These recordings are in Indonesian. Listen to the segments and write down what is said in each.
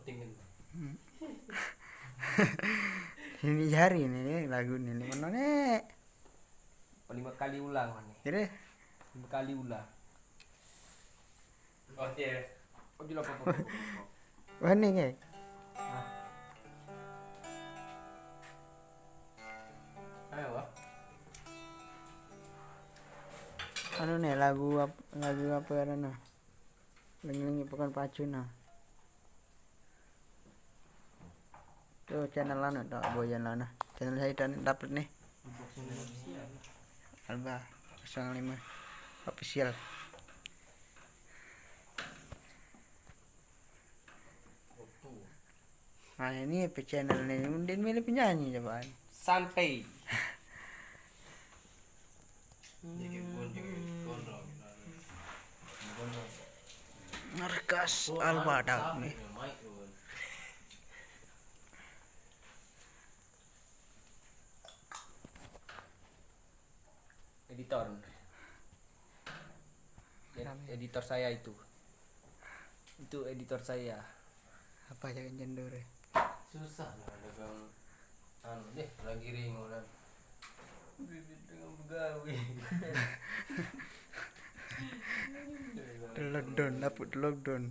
penting kan. Ini jari nih lagu ini mana nih? 5 kali ulang nih. Kira 5 kali ulang. Oh iya. Oh jula apa. mana nih? Ayo wah. Anu nih lagu apa ya nah? Lengi bukan pacu nah. Tuh channel lana tak boyan lana. Channel saya dan dapat nih. Alba 05 official. Nah ini apa channel nih? Undin milih penyanyi cobaan. Santai. Markas Alba dak nih. Editor saya itu editor saya. Apa jangan jendor ya? Susah lah dagang anu deh lagi ringo dan bibit dengan begawi. Lockdown, dapat lockdown.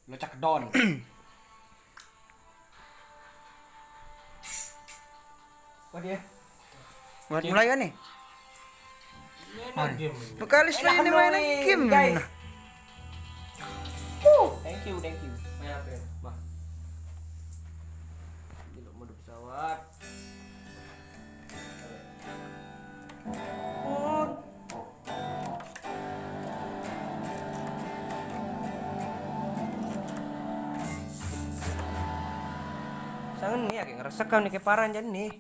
Locak don. Apa dia? Buat mulai kan nih? Game. Bekali ini main game guys. nah. Thank you. Main apa ya? Bah. Ini mode pesawat. Sangat nih kayak ngerasa kau nih keparan jan nih.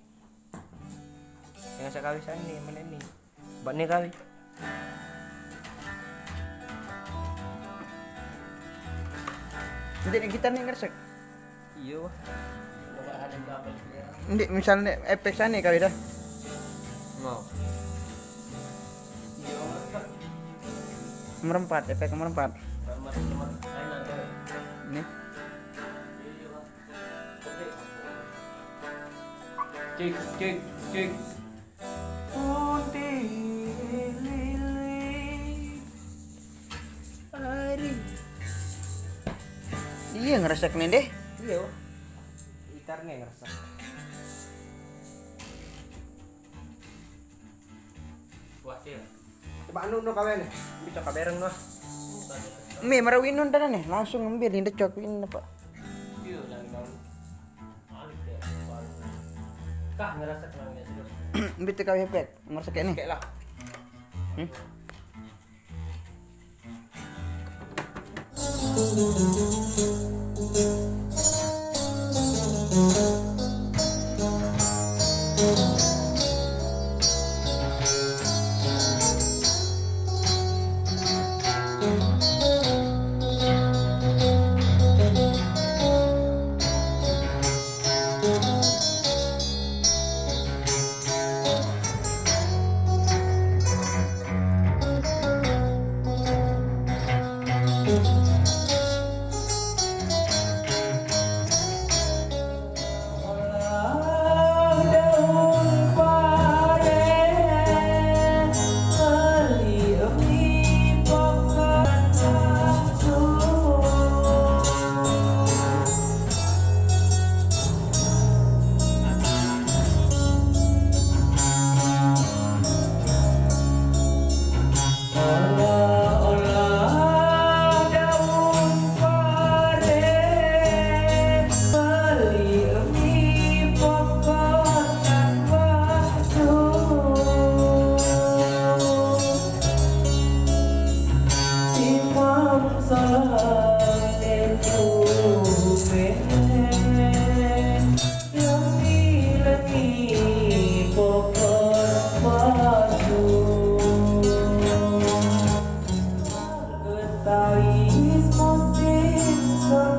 Yang saya kawin sana nih mana nih? Buat nih kawin. Jadi kita nih ngeresek. Iya wah. Coba ada berapa ya? Ini misalnya efek sana kali dah. Mau. Nomor 4, efek nomor 4. Ini. Cek. Iya ngeresek nih deh. Iya wah. Gitarnya ngerasa. Wah sih. Coba anu no kawan nih. Bisa kabareng mah. Mi marawinun dah nih, langsung ngambil ini cokin apa? Iya dan alik ya. Kah ngerasa kurangnya sih. Bitte kau efek nomor sekian nih. Kayak lah. Ketahui musim